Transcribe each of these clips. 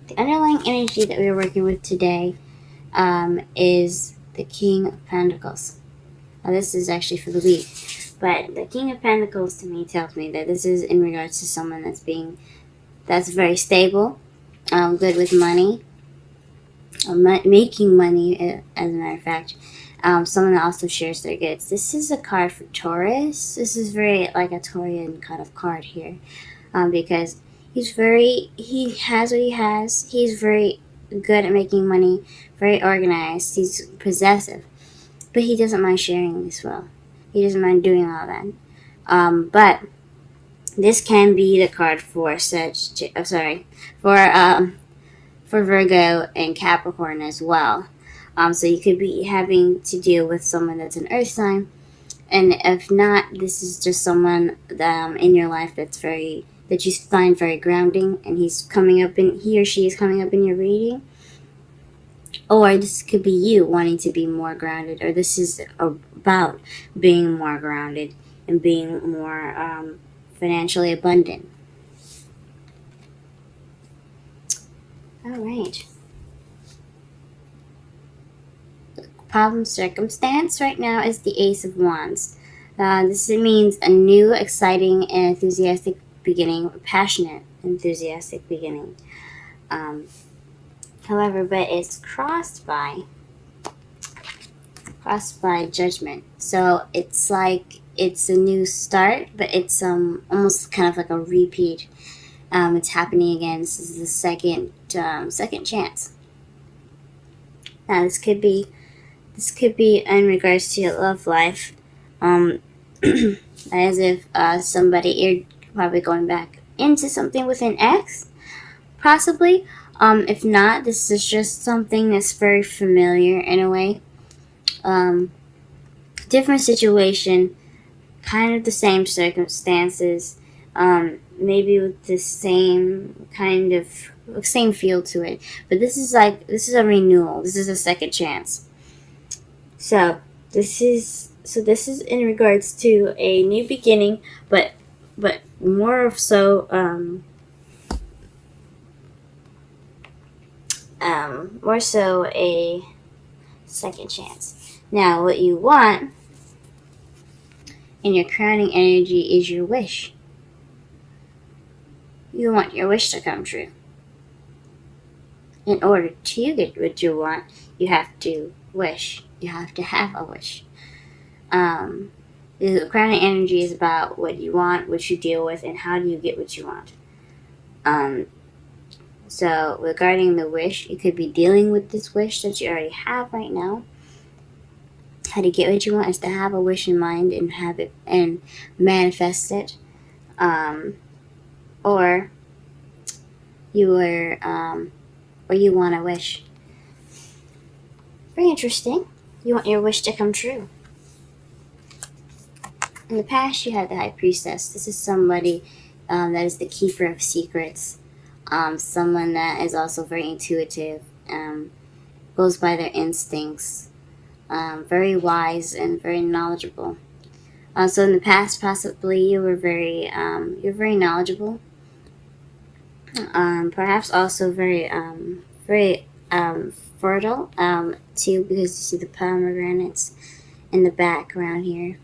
The underlying energy that we're working with today is the King of Pentacles. Now, this is actually for the week, but the King of Pentacles to me tells me that this is in regards to someone that's very stable, good with money, making money, as a matter of fact. Someone that also shares their goods. This is a card for Taurus. This is very like a Taurian kind of card here, because he has what he has. He's very good at making money, very organized. He's possessive, but he doesn't mind sharing as well. He doesn't mind doing all that. But this can be the card for for Virgo and Capricorn as well. So you could be having to deal with someone that's an earth sign, and if not, this is just someone in your life that you find very grounding, and he or she is coming up in your reading. Or this could be you wanting to be more grounded, or this is about being more grounded and being more financially abundant. All right. Problem circumstance right now is the Ace of Wands. This means a new, exciting, and enthusiastic beginning, passionate, enthusiastic beginning. However, but it's crossed by judgment. So it's like it's a new start, but it's almost kind of like a repeat. It's happening again. This is the second chance. Now this could be in regards to your love life, as if you're probably going back into something with an ex, possibly. If not, this is just something that's very familiar in a way. Different situation, kind of the same circumstances, maybe with the same kind of same feel to it. But this is a renewal. This is a second chance. So this is in regards to a new beginning, but more so a second chance. Now, what you want in your crowning energy is your wish. You want your wish to come true. In order to get what you want, you have to wish. You have to have a wish. The crowning energy is about what you want, what you deal with, and how do you get what you want. So regarding the wish, you could be dealing with this wish that you already have right now. How to get what you want is to have a wish in mind and have it and manifest it. Or you want a wish. Very interesting. You want your wish to come true. In the past, you had the High Priestess. This is somebody that is the keeper of secrets. Someone that is also very intuitive, goes by their instincts, very wise and very knowledgeable. So in the past, possibly you were you're very knowledgeable. Perhaps also very fertile, too, because you see the pomegranates in the background here.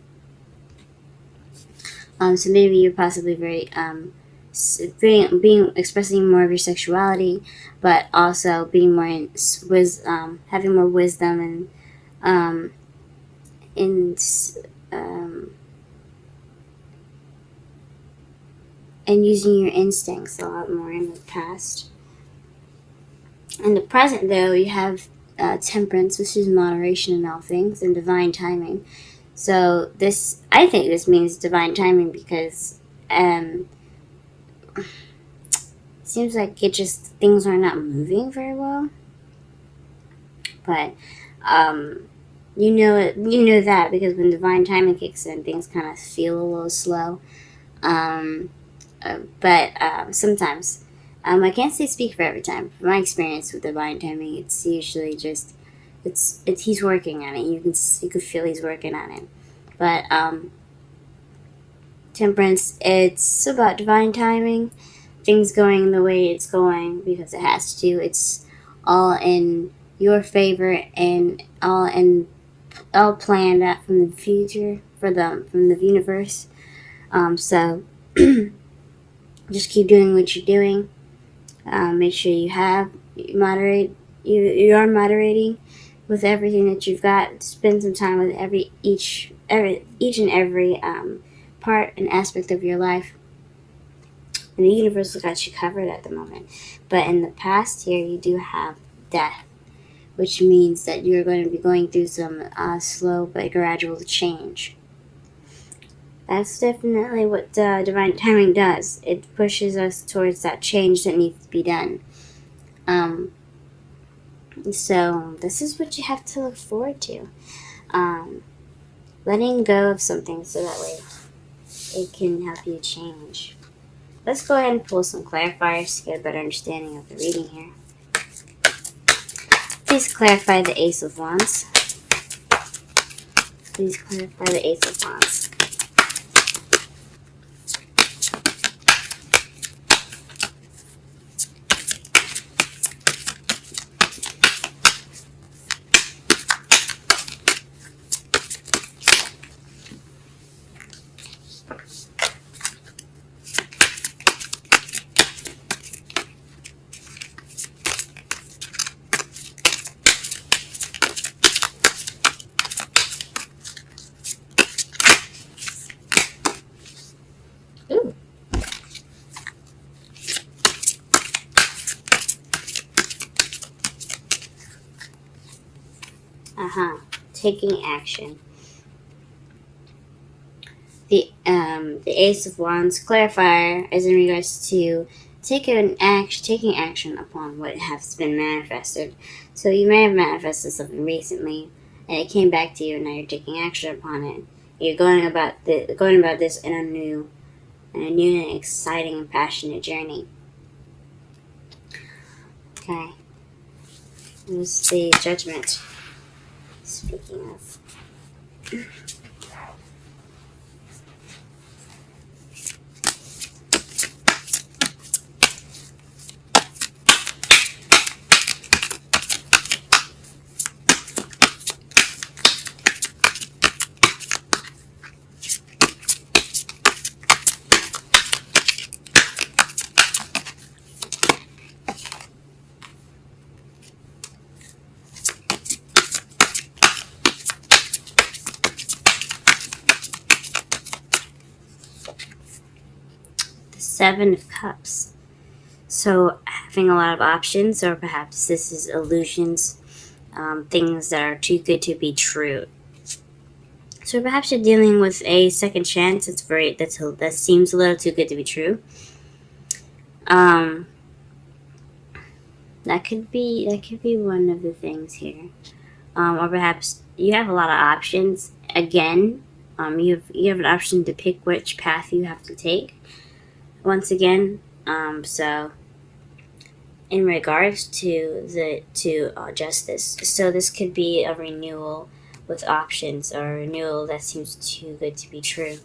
So maybe you're possibly very expressing more of your sexuality, but also being more having more wisdom and using your instincts a lot more in the past. In the present, though, you have temperance, which is moderation in all things, and divine timing. So I think this means divine timing because seems like things are not moving very well. But you know that because when divine timing kicks in, things kind of feel a little slow. But sometimes, I can't speak for every time. From my experience with divine timing, it's usually just he's working on it. You could feel he's working on it. But temperance, it's about divine timing. things going the way it's going, because it has to. It's all in your favor and all planned out from the future from the universe. So just keep doing what you're doing. Make sure you are moderating with everything that you've got. Spend some time with each and every part and aspect of your life. And the universe has got you covered at the moment. But in the past here, you do have death, which means that you're going to be going through some slow but gradual change. That's definitely what divine timing does. It pushes us towards that change that needs to be done. So this is what you have to look forward to. Letting go of something so that way it can help you change. Let's go ahead and pull some clarifiers to get a better understanding of the reading here. Please clarify the Ace of Wands. Please clarify the Ace of Wands. Taking action. The Ace of Wands clarifier is in regards to taking action upon what has been manifested. So you may have manifested something recently, and it came back to you, and now you're taking action upon it. You're going about this in a new and exciting and passionate journey. Okay. Here's the Judgment. Speaking of. Seven of Cups. So having a lot of options, or perhaps this is illusions, things that are too good to be true. So perhaps you're dealing with a second chance that seems a little too good to be true. That could be one of the things here. Or perhaps you have a lot of options. Again, you have an option to pick which path you have to take. Once again, so in regards to justice, so this could be a renewal with options, or a renewal that seems too good to be true.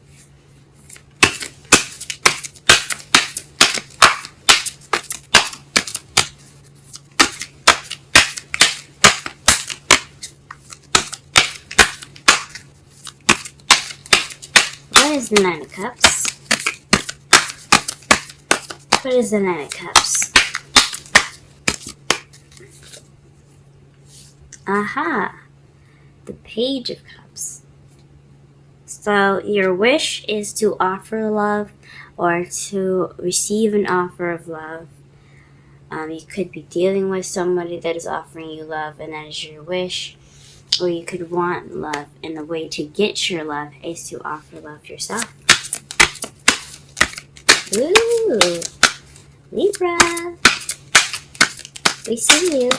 What is the Nine of Cups? What is the Nine of Cups? Aha! The Page of Cups. So your wish is to offer love, or to receive an offer of love. You could be dealing with somebody that is offering you love, and that is your wish. Or you could want love, and the way to get your love is to offer love yourself. Ooh! Libra! We see you.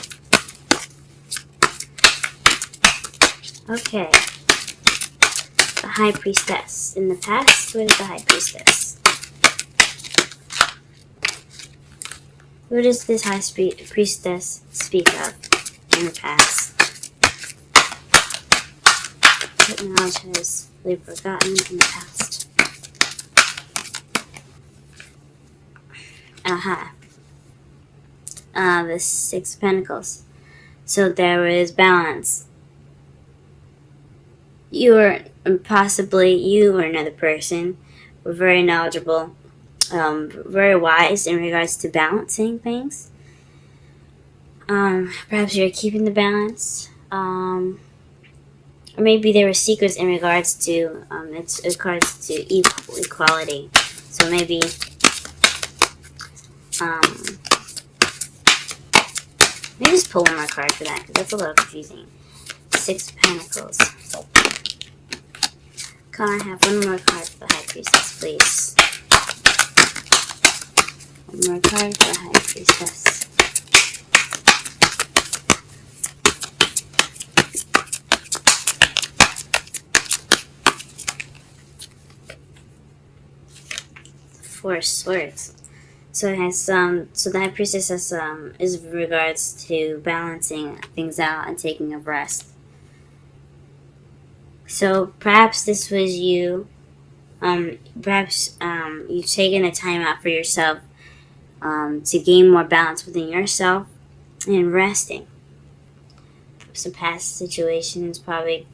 Okay. The High Priestess. In the past, what is the High Priestess? What does this High Priestess speak of in the past? What knowledge has Libra gotten in the past? Aha. The Six of Pentacles. So there is balance. You or another person were very knowledgeable, very wise in regards to balancing things. Perhaps you're keeping the balance. Or maybe there were secrets in regards to equality. So maybe maybe just pull one more card for that, because that's a little confusing. Six of Pentacles. Can I have one more card for the High Priestess, please? One more card for the High Priestess. Four of Swords. So it has so the High Priestess has is in regards to balancing things out and taking a rest. So perhaps this was you. Perhaps you've taken a time out for yourself to gain more balance within yourself and resting. Some past situations probably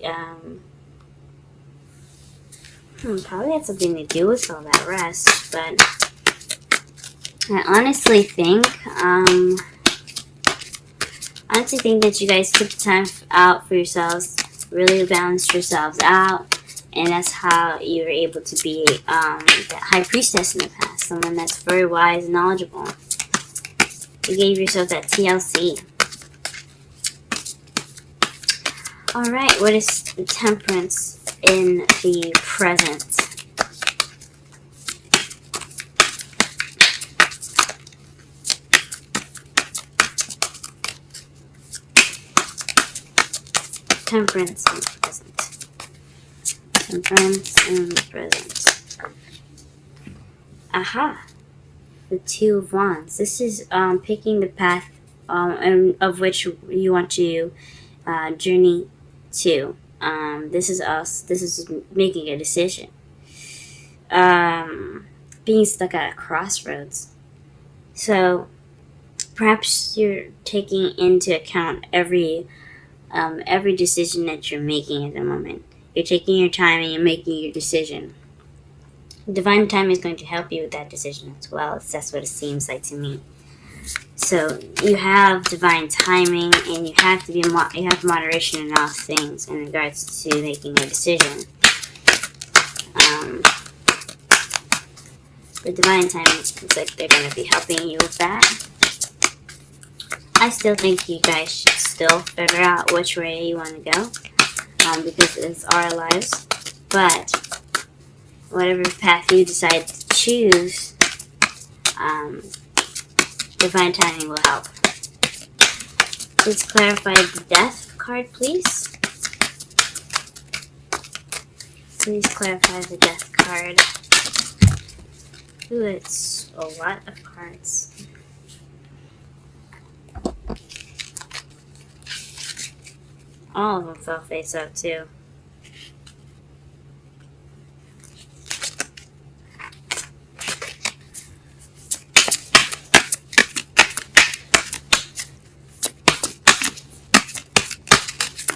probably had something to do with all that rest, but I honestly think that you guys took the time out for yourselves, really balanced yourselves out, and that's how you were able to be that High Priestess in the past, someone that's very wise and knowledgeable. You gave yourself that TLC. Alright, what is the Temperance in the present? Temperance in the present. Temperance in the present. Aha! The Two of Wands. This is picking the path of which you want to journey to. This is us. This is making a decision. Being stuck at a crossroads. So perhaps you're taking into account every decision that you're making at the moment. You're taking your time and you're making your decision. Divine time is going to help you with that decision as well. That's what it seems like to me. So you have divine timing, and you have moderation in all things in regards to making a decision. The divine timing looks like they're going to be helping you with that. I still think you guys should still figure out which way you want to go, because it's our lives. But whatever path you decide to choose, divine timing will help. Please clarify the Death card, please. Please clarify the Death card. Ooh, it's a lot of cards. All of them fell face up, too.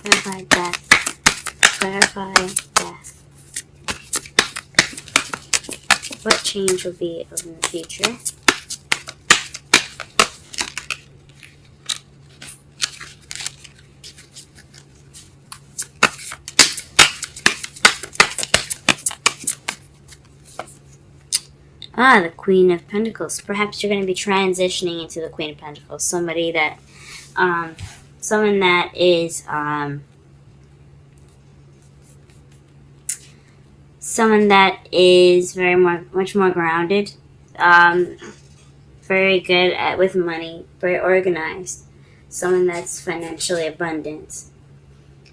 Clarify death. Clarify death. What change will be in the future? The Queen of Pentacles. Perhaps you're going to be transitioning into the Queen of Pentacles. Someone that is, much more grounded, very good with money, very organized, someone that's financially abundant.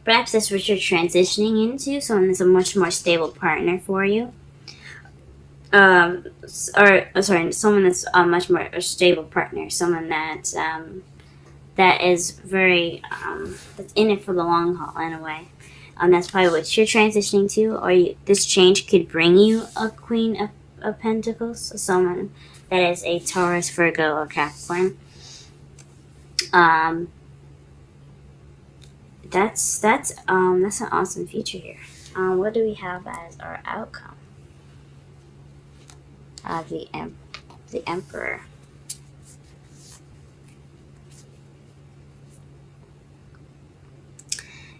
Perhaps that's what you're transitioning into, someone that's a much more stable partner for you. Someone that's a much more stable partner, someone that is very that's in it for the long haul in a way. That's probably what you're transitioning to, or this change could bring you a Queen of Pentacles, so someone that is a Taurus, Virgo, or Capricorn. That's an awesome future here. What do we have as our outcome? The Emperor.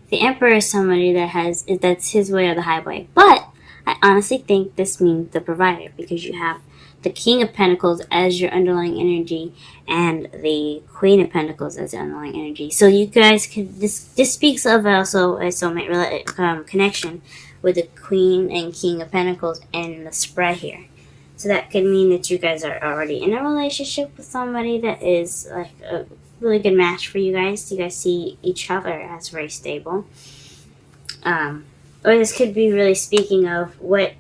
The Emperor is somebody that's his way or the highway. But I honestly think this means the provider, because you have the King of Pentacles as your underlying energy and the Queen of Pentacles as the underlying energy. So you guys can, this speaks of also a soulmate connection with the Queen and King of Pentacles and the spread here. So that could mean that you guys are already in a relationship with somebody that is like a really good match for you guys. You guys see each other as very stable. Or this could be really speaking of what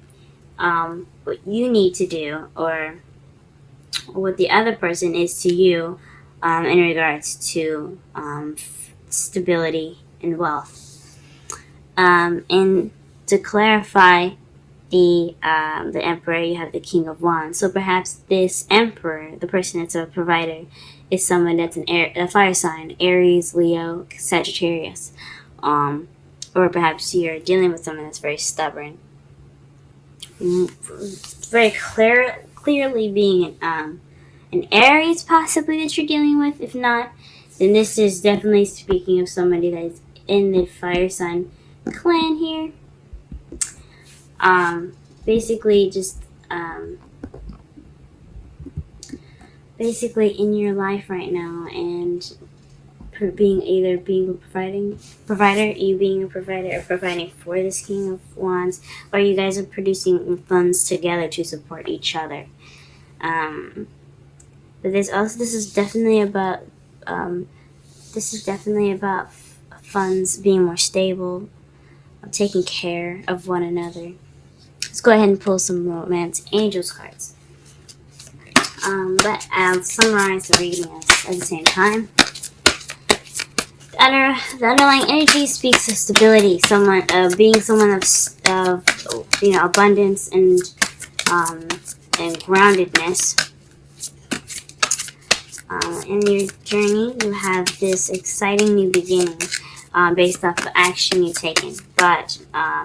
you need to do, or what the other person is to you in regards to stability and wealth. And to clarify the Emperor, you have the King of Wands. So perhaps this Emperor, the person that's a provider, is someone that's a fire sign, Aries, Leo, Sagittarius. Or perhaps you're dealing with someone that's very stubborn. Very clearly being an Aries possibly that you're dealing with. If not, then this is definitely speaking of somebody that is in the fire sign clan here. Basically just basically in your life right now, and being a provider, you being a provider or providing for this King of Wands, or you guys are producing funds together to support each other. But this is definitely about funds being more stable, taking care of one another. Let's go ahead and pull some Romance Angels cards. But I'll summarize the reading at the same time. The underlying energy speaks of stability, being someone of abundance and groundedness. In your journey, you have this exciting new beginning based off the action you've taken, but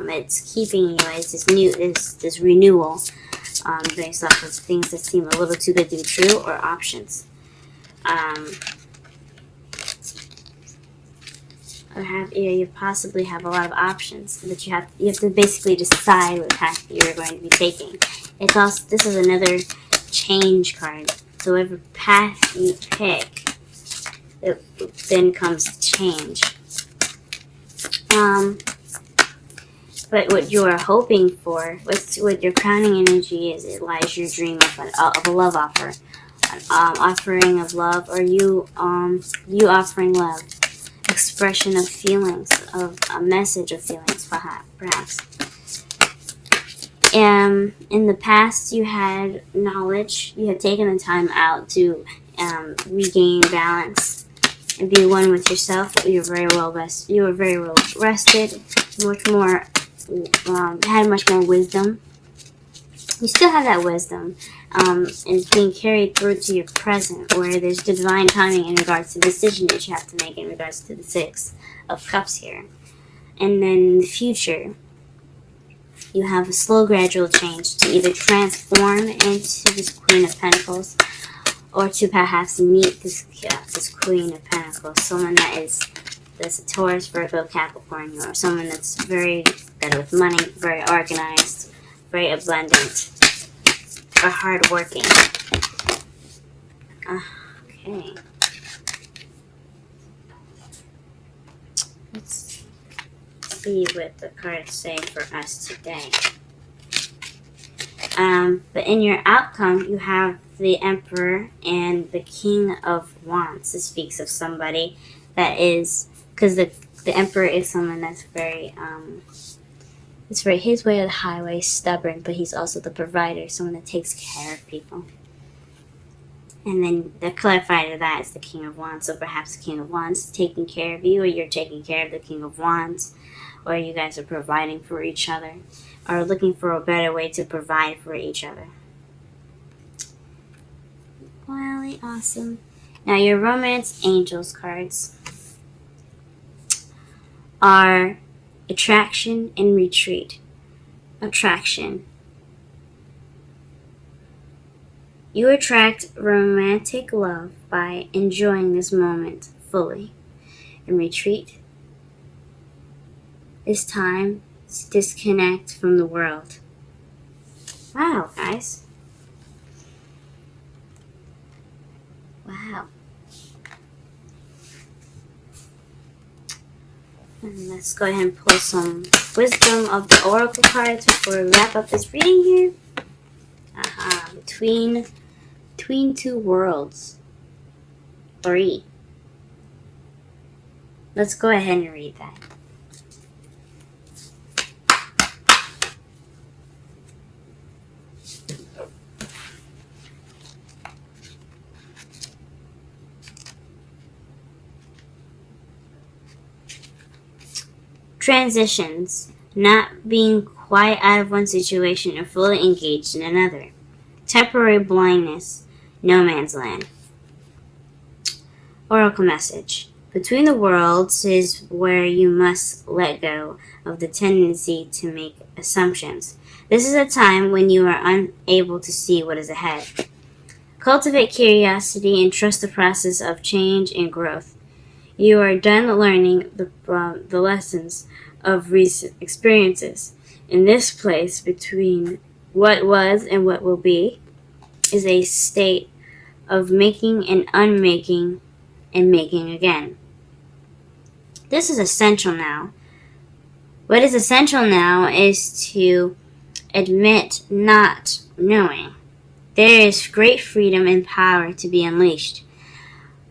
it's keeping you as this renewal based off of things that seem a little too good to be true, or options. You possibly have a lot of options that you have to basically decide what path you're going to be taking. This is another change card. So whatever path you pick, then comes change. But what you are hoping for, what your crowning energy is, it lies your dream of a love offer, an offering of love, or you offering love, expression of feelings, of a message of feelings, perhaps. In the past, you had knowledge. You had taken the time out to regain balance and be one with yourself. You were very well rested. Had much more wisdom. You still have that wisdom, and it's being carried through to your present, where there's divine timing in regards to the decision that you have to make in regards to the Six of Cups here. And then in the future, you have a slow, gradual change to either transform into this Queen of Pentacles, or to perhaps meet this Queen of Pentacles, someone that's a Taurus, Virgo, Capricorn, or someone that's very good with money, very organized, very abundant, or hardworking. Okay. Let's see what the cards say for us today. But in your outcome, you have the Emperor and the King of Wands. This speaks of somebody that is, because the Emperor is someone that's very, it's very his way or the highway, stubborn, but he's also the provider, someone that takes care of people. And then the clarifier to that is the King of Wands. So perhaps the King of Wands is taking care of you, or you're taking care of the King of Wands, or you guys are providing for each other, or looking for a better way to provide for each other. Wildly awesome. Now your romance angels cards are attraction and retreat. Attraction. You attract romantic love by enjoying this moment fully. And retreat is time to disconnect from the world. Wow, guys. Wow. And let's go ahead and pull some wisdom of the oracle cards before we wrap up this reading here. Between two worlds. 3. Let's go ahead and read that. Transitions. Not being quite out of one situation or fully engaged in another. Temporary blindness. No man's land. Oracle message. Between the worlds is where you must let go of the tendency to make assumptions. This is a time when you are unable to see what is ahead. Cultivate curiosity and trust the process of change and growth. You are done learning the lessons of recent experiences. In this place between what was and what will be is a state of making and unmaking and making again. This is essential now. What is essential now is to admit not knowing. There is great freedom and power to be unleashed.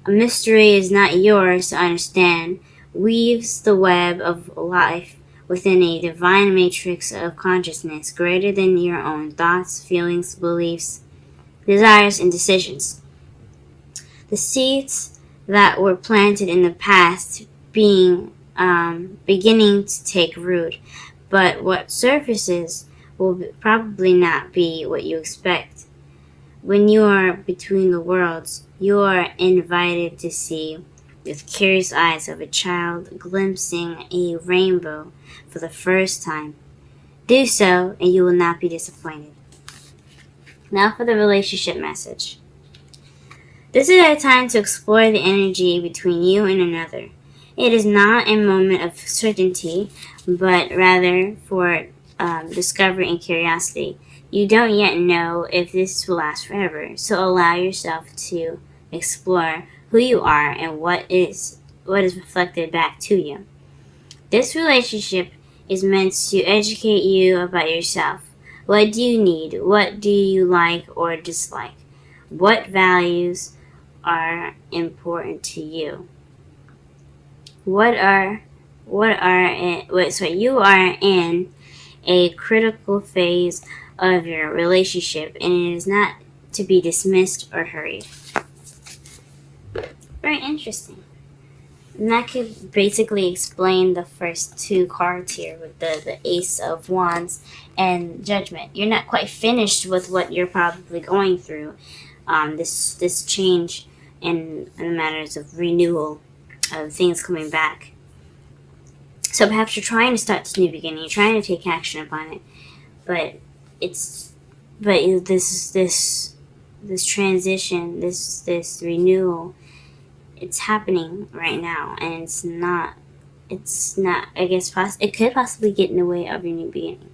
A mystery is not yours to understand, weaves the web of life within a divine matrix of consciousness greater than your own thoughts, feelings, beliefs, desires, and decisions. The seeds that were planted in the past beginning to take root, but what surfaces will probably not be what you expect. When you are between the worlds, you are invited to see with curious eyes of a child glimpsing a rainbow for the first time. Do so, and you will not be disappointed. Now for the relationship message. This is a time to explore the energy between you and another. It is not a moment of certainty, but rather for discovery and curiosity. You don't yet know if this will last forever, so allow yourself to explore who you are and what is reflected back to you. This relationship is meant to educate you about yourself. What do you need? What do you like or dislike? What values are important to you? You are in a critical phase of your relationship, and it is not to be dismissed or hurried. Very interesting. And that could basically explain the first 2 cards here with the Ace of Wands and Judgment. You're not quite finished with what you're probably going through. This change in matters of renewal, of things coming back. So perhaps you're trying to start this new beginning. You're trying to take action upon it, but this transition, this renewal, it's happening right now, and it's not. I guess it could possibly get in the way of your new beginning.